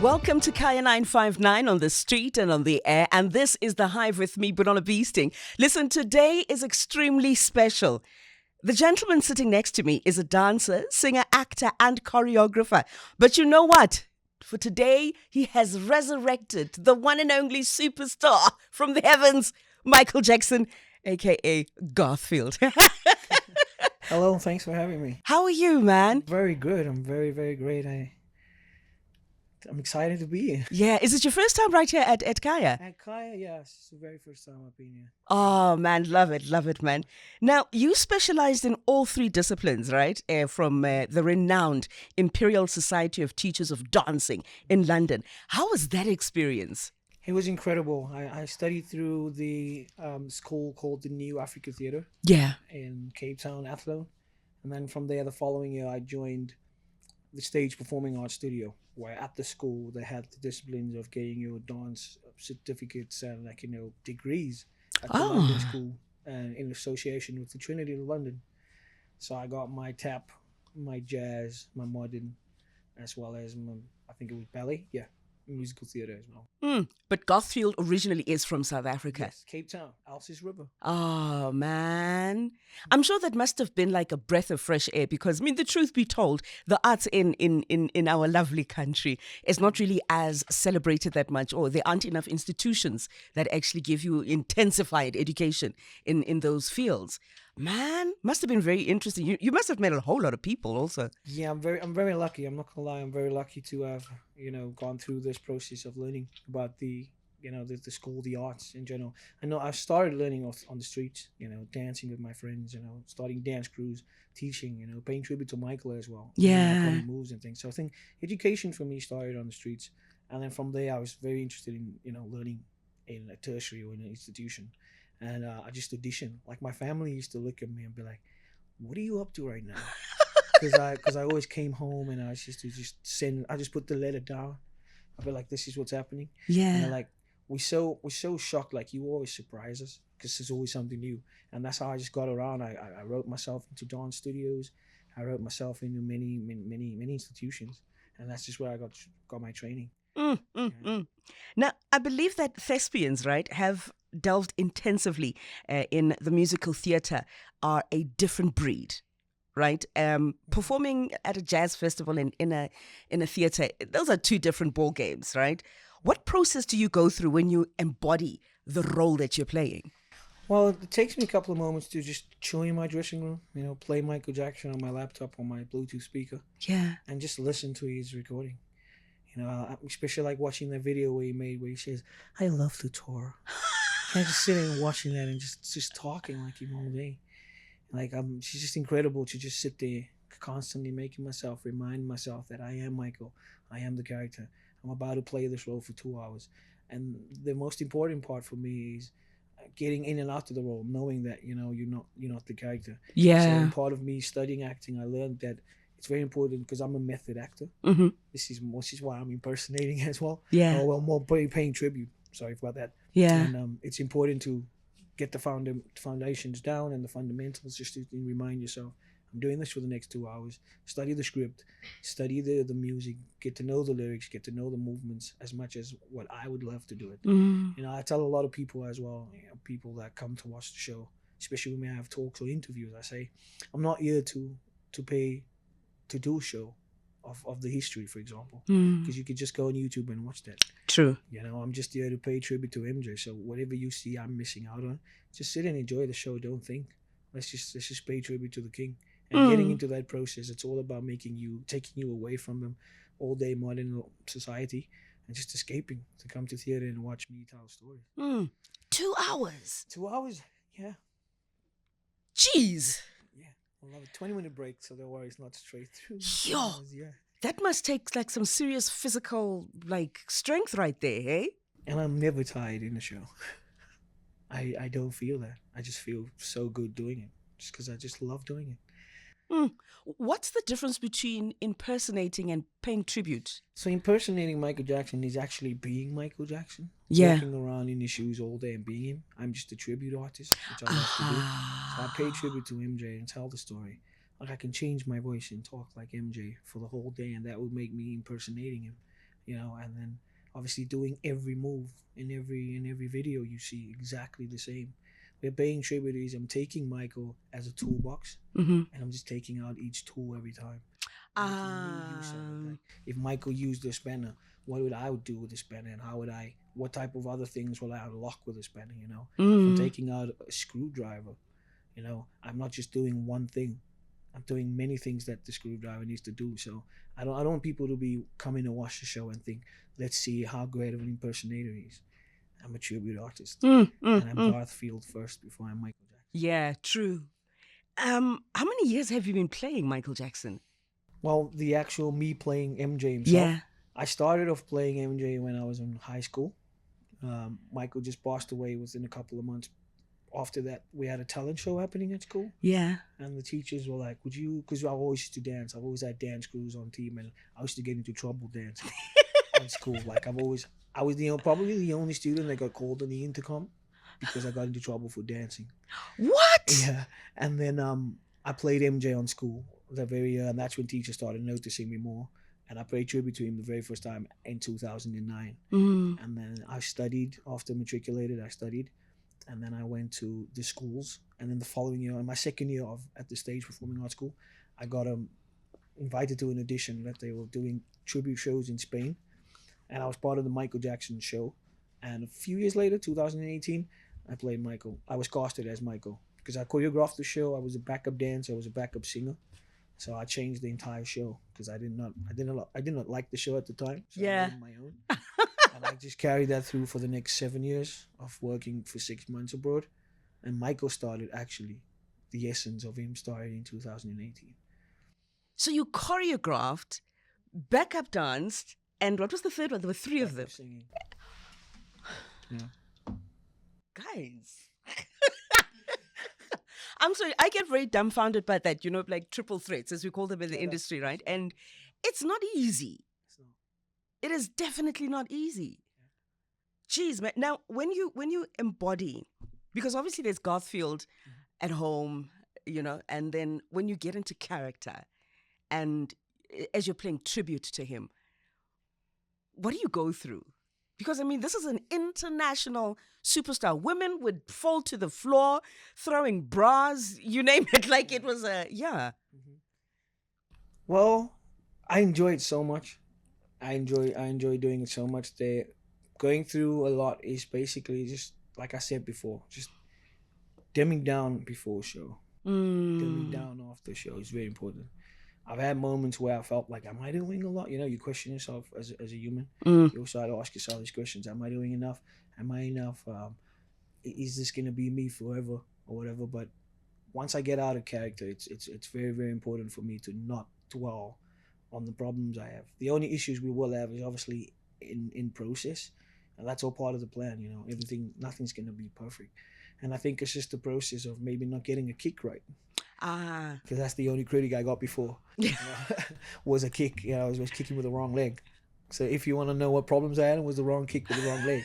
Welcome to Kaya 959 on the street and on the air. And this is The Hive with me, Bonola Beasting. Listen, today is extremely special. The gentleman sitting next to me is a dancer, singer, actor, and choreographer. But you know what? For today, he has resurrected the one and only superstar from the heavens, Michael Jackson, aka Garfield. Hello, thanks for having me. How are you, man? Very good. I'm very, very great. I'm excited to be here. Yeah, is it your first time right here at Kaya? At Kaya, yes, it's the very first time I've been here. Oh, man, love it, man. Now, you specialized in all three disciplines, right? From the renowned Imperial Society of Teachers of Dancing in London. How was that experience? It was incredible. I studied through the school called the New Africa Theatre Yeah. in Cape Town, Athlone. And then from there, the following year, I joined the Stage Performing Arts Studio, where at the school they had the disciplines of getting your dance certificates and degrees at the London school and in association with the Trinity of London. So I got my tap, my jazz, my modern, as well as I think it was ballet, musical theatre as well. But Garfield originally is from South Africa. Yes, Cape Town, Alsace River. Oh, man. I'm sure that must have been like a breath of fresh air because, I mean, the truth be told, the arts in our lovely country is not really as celebrated that much, or there aren't enough institutions that actually give you intensified education in those fields. Man, must have been very interesting. You must have met a whole lot of people also. Yeah, I'm very lucky. I'm not gonna lie. I'm very lucky to have gone through this process of learning about the school, the arts in general. I know I started learning on the streets. Dancing with my friends. Starting dance crews, teaching. Paying tribute to Micheal as well. Yeah. Moves and things. So I think education for me started on the streets, and then from there I was very interested in learning in a tertiary or in an institution. And I just auditioned. Like my family used to look at me and be like, "What are you up to right now?" Because I always came home and I used to just send. I just put the letter down. I'd be like, "This is what's happening." Yeah. And they're like, we're so shocked. Like you always surprise us because there's always something new. And that's how I just got around. I wrote myself into dance studios. I wrote myself into many institutions, and that's just where I got my training. Now, I believe that thespians, right, have delved intensively in the musical theatre are a different breed, right? Performing at a jazz festival in a theatre, those are two different ball games, right? What process do you go through when you embody the role that you're playing? Well, it takes me a couple of moments to just chill in my dressing room, play Michael Jackson on my laptop on my Bluetooth speaker, Yeah. and just listen to his recording. Especially like watching that video where he says, "I love to tour." And just sitting and watching that and just talking like him all day. Like she's just incredible to just sit there constantly remind myself that I am Michael. I am the character. I'm about to play this role for 2 hours. And the most important part for me is getting in and out of the role, knowing that, you're not the character. Yeah. So in part of me studying acting, I learned that it's very important because I'm a method actor. Mm-hmm. This is why I'm impersonating as well. Yeah. Oh, well, more paying tribute. Sorry about that. Yeah. And it's important to get the foundations down and the fundamentals just to remind yourself, I'm doing this for the next 2 hours. Study the script, study the music, get to know the lyrics, get to know the movements as much as what I would love to do it. I tell a lot of people as well, people that come to watch the show, especially when we have talks or interviews, I say, I'm not here to pay to do a show of the history, for example, because you could just go on YouTube and watch that. True. I'm just here to pay tribute to MJ. So whatever you see I'm missing out on, just sit and enjoy the show. Don't think. Let's just pay tribute to the king. And getting into that process, it's all about taking you away from them all day modern society and just escaping to come to theater and watch me tell stories. 2 hours. 2 hours, yeah. Jeez. Yeah, I love it. 20-minute break, so don't worry, it's not straight through. Yo. Hours, yeah. That must take like some serious physical strength right there, hey? And I'm never tired in the show. I don't feel that. I just feel so good doing it, just because I just love doing it. What's the difference between impersonating and paying tribute? So impersonating Michael Jackson is actually being Michael Jackson. Yeah. Walking around in his shoes all day and being him. I'm just a tribute artist, which I love to do. So I pay tribute to MJ and tell the story. Like I can change my voice and talk like MJ for the whole day, and that would make me impersonating him. and then obviously doing every move in every video you see exactly the same. We're paying tributes. I'm taking Michael as a toolbox, Mm-hmm. and I'm just taking out each tool every time. Making new use of it. Like if Michael used the spanner, what would I do with the spanner, and what type of other things will I unlock with the spanner? If I'm taking out a screwdriver, I'm not just doing one thing. I'm doing many things that the screwdriver needs to do. So I don't want people to be coming to watch the show and think, let's see how great of an impersonator he is. I'm a tribute artist, and I'm Garth Field first before I'm Michael Jackson. Yeah, true. How many years have you been playing Michael Jackson? Well, the actual me playing MJ himself. Yeah. I started off playing MJ when I was in high school. Michael just passed away within a couple of months. After that, we had a talent show happening at school. Yeah. And the teachers were like, would you, because I always used to dance. I've always had dance crews on team, and I used to get into trouble dancing in school. Like I was probably the only student that got called on the intercom because I got into trouble for dancing. What? Yeah. And then I played MJ on school. And that's when teachers started noticing me more. And I played tribute to him the very first time in 2009. And then I studied after matriculated. And then I went to the schools. And then the following year, in my second year at the Stage Performing Arts School, I got invited to an audition that they were doing tribute shows in Spain. And I was part of the Michael Jackson show. And a few years later, 2018, I played Michael. I was casted as Michael because I choreographed the show. I was a backup dancer. I was a backup singer. So I changed the entire show because I did not like the show at the time. So yeah. I made my own. And I just carried that through for the next 7 years of working for 6 months abroad. And Michael started actually, the essence of him started in 2018. So you choreographed, backup danced, and what was the third one? There were three of them. Singing. Yeah. Guys. I'm sorry, I get very dumbfounded by that, like triple threats, as we call them in the industry, right? And it's not easy. It is definitely not easy. Jeez, man. Now, when you embody, because obviously there's Garfield at home, and then when you get into character and as you're playing tribute to him, what do you go through? Because, this is an international superstar. Women would fall to the floor, throwing bras, you name it, like it was yeah. Well, I enjoy it so much. I enjoy doing it so much. Going through a lot is basically just, like I said before, just dimming down before a show. Dimming down after a show is very important. I've had moments where I felt like, am I doing a lot? You question yourself as a human. You also have to ask yourself these questions. Am I doing enough? Am I enough? Is this going to be me forever or whatever? But once I get out of character, it's very, very important for me to not dwell on the problems I have. The only issues we will have is obviously in process. And that's all part of the plan, nothing's going to be perfect. And I think it's just the process of maybe not getting a kick right. Because that's the only critic I got before. Was a kick. I was kicking with the wrong leg. So if you want to know what problems I had, it was the wrong kick with the wrong leg.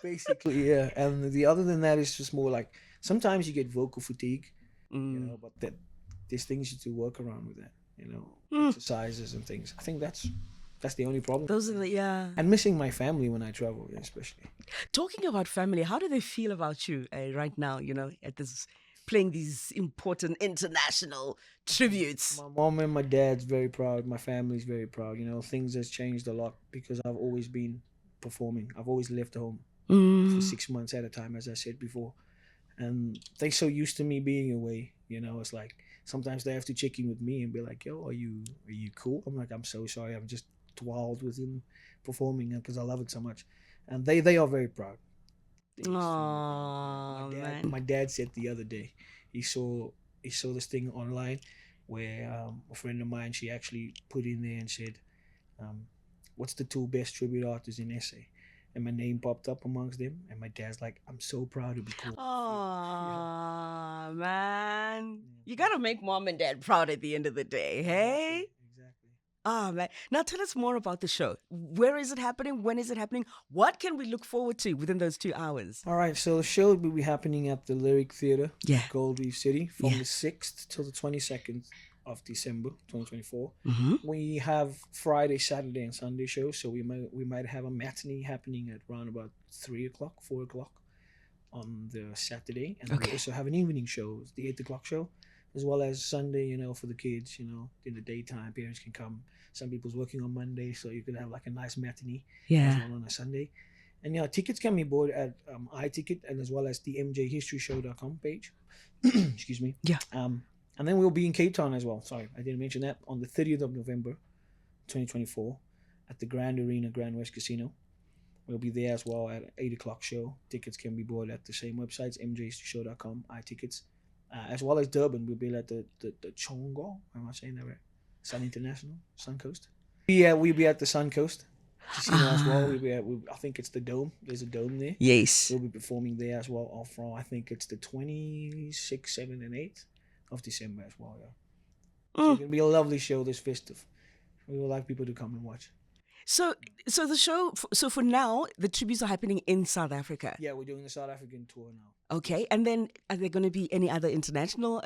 Basically, yeah. And the other than that is just more like sometimes you get vocal fatigue, but there's things to work around with that. Exercises and things. I think that's the only problem. Those are and missing my family when I travel, especially. Talking about family, how do they feel about you right now? At this. Playing these important international tributes. My mom and my dad's very proud. My family's very proud. Things has changed a lot because I've always been performing. I've always left home for 6 months at a time, as I said before. And they're so used to me being away. It's like sometimes they have to check in with me and be like, yo, are you cool? I'm like, I'm so sorry. I'm just wild with him performing because I love it so much. And they are very proud. My dad said the other day he saw this thing online where a friend of mine, she actually put in there and said, what's the 2 best tribute artists in SA? And my name popped up amongst them, and my dad's like, I'm so proud of you. Oh, man. You gotta make mom and dad proud at the end of the day, hey? Ah, man. Now tell us more about the show. Where is it happening? When is it happening? What can we look forward to within those 2 hours? All right, so the show will be happening at the Lyric Theatre, Gold Reef City, from the 6th till the 22nd of December 2024. Mm-hmm. We have Friday, Saturday, and Sunday shows. So we might have a matinee happening at around about 3 o'clock, 4 o'clock on the Saturday, and we Okay. also have an evening show, the 8 o'clock show, as well as Sunday. For the kids. In the daytime, parents can come. Some people's working on Monday, so you could have like a nice matinee as Yeah. well on a Sunday. And tickets can be bought at iTicket and as well as the mjhistoryshow.com page. Excuse me. Yeah. And then we'll be in Cape Town as well. Sorry, I didn't mention that. On the 30th of November, 2024, at the Grand Arena Grand West Casino. We'll be there as well at 8 o'clock show. Tickets can be bought at the same websites, mjhistoryshow.com, iTickets. As well as Durban, we'll be at the Chongo. Am I saying that right? Sun International, Sun Coast. Yeah, we'll be at the Sun Coast Casino as well. I think it's the Dome. There's a dome there. Yes. We'll be performing there as well. From I think it's the 26th, 7th, and 8th of December as well. Yeah. So it's gonna be a lovely show this festive. We would like people to come and watch. So the show. So for now, the tributes are happening in South Africa. Yeah, we're doing the South African tour now. Okay, and then are there going to be any other international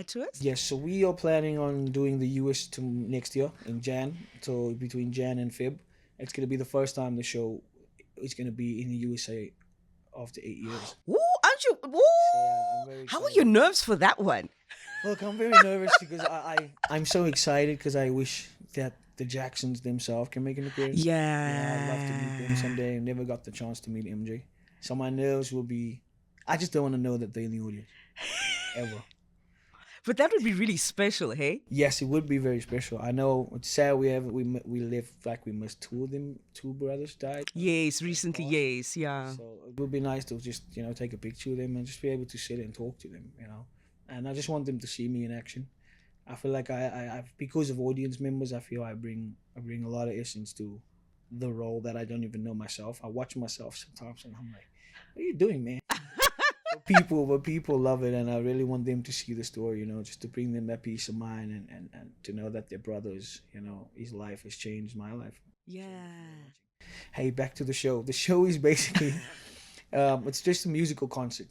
tours? Yes, so we are planning on doing the US to next year in Jan. So between Jan and Feb, it's going to be the first time the show is going to be in the USA after 8 years. Ooh, aren't you? Ooh. Yeah, I'm very How are excited. your nerves for that one? Look, I'm very nervous because I'm so excited because I wish that the Jacksons themselves can make an appearance. Yeah, I'd love to meet them someday. I never got the chance to meet MJ. So my nerves will be... I just don't want to know that they're in the audience. Ever. But that would be really special, hey? Yes, it would be very special. I know it's sad we live like we missed two of them. Two brothers died. Yes, recently, Awesome. yes, yeah. So it would be nice to just take a picture of them and just be able to sit and talk to them. And I just want them to see me in action. I feel like I because of audience members, I feel I bring a lot of essence to the role that I don't even know myself. I watch myself sometimes and I'm like, what are you doing, man? But people love it, and I really want them to see the story, just to bring them that peace of mind and to know that their brothers, his life has changed my life. Yeah. Hey, back to the show. The show is basically, it's just a musical concert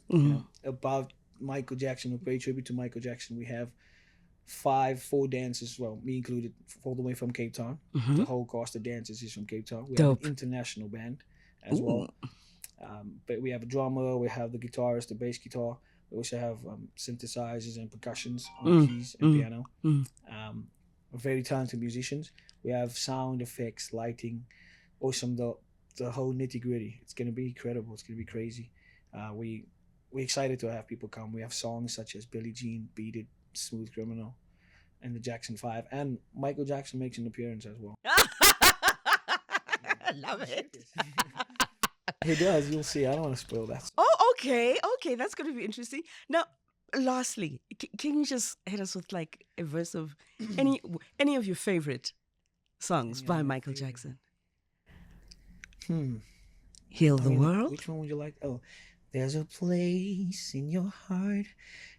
about Michael Jackson. We pay tribute to Michael Jackson. We have four dancers, well, me included, all the way from Cape Town. Mm-hmm. The whole cast of dancers is from Cape Town. We Dope. have an international band as Ooh. well. But we have a drummer, we have the guitarist, the bass guitar. We also have synthesizers and percussions on keys and piano. We're very talented musicians. We have sound effects, lighting, awesome, the whole nitty gritty. It's gonna be incredible. It's gonna be crazy. We're excited to have people come. We have songs such as Billie Jean, Beat It, Smooth Criminal, and the Jackson 5, and Michael Jackson makes an appearance as well. I love it. He does. You'll see. I don't want to spoil that. Oh, okay. That's going to be interesting. Now, lastly, can you just hit us with like a verse of any of your favorite songs by Michael Jackson? Heal the World. Which one would you like? Oh, there's a place in your heart,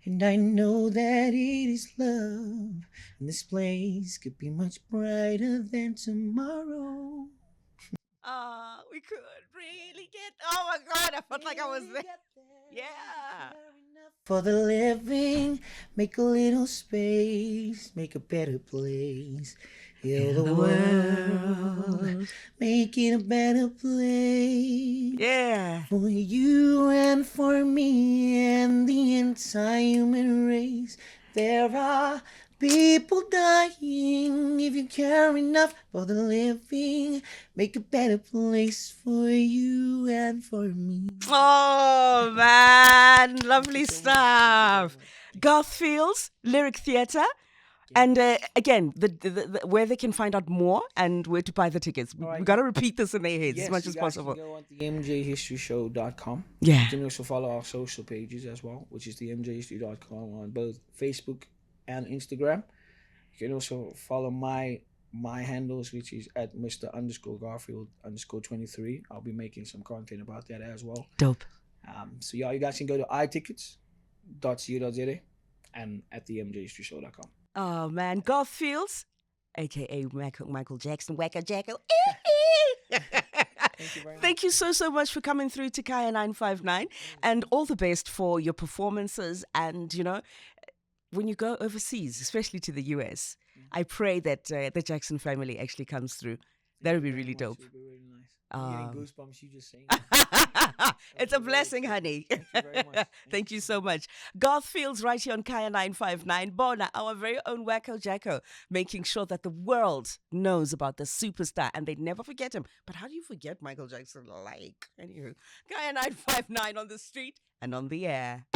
and I know that it is love. And this place could be much brighter than tomorrow. We could really get. Oh my God! I felt like I was there. Yeah. For the living, make a little space, make a better place. Heal the world, make it a better place. Yeah. For you and for me and the entire human race. There are people dying. If you care enough for the living, make a better place for you and for me. Oh man, lovely stuff. Garth Fields, Lyric Theatre. And again, the where they can find out more and where to buy the tickets. We've got to repeat this in their heads as much as possible. You guys can go on the mjhistoryshow.com. Yeah. You can also follow our social pages as well, which is the mjhistory.com on both Facebook and Instagram. You can also follow my handles, which is at Mr_Garfield_23. I'll be making some content about that as well. Dope. So yeah, you guys can go to itickets.co.za and at the mjhistoryshow.com. Oh man, Garth Fields, aka Michael Jackson, Wacko Jacko. Thank you very much. Thank you so much for coming through to Kaya 959, and all the best for your performances. And when you go overseas, especially to the US, I pray that the Jackson family actually comes through. That would be really dope. It would be really nice. I'm getting goosebumps. You just saying. It's a blessing, honey. Thank you very much. Thank you so much. Garth Fields right here on Kaya 959. Bona, our very own Wacko Jacko, making sure that the world knows about the superstar and they never forget him. But how do you forget Michael Jackson? Anywho, Kaya 959 on the street and on the air.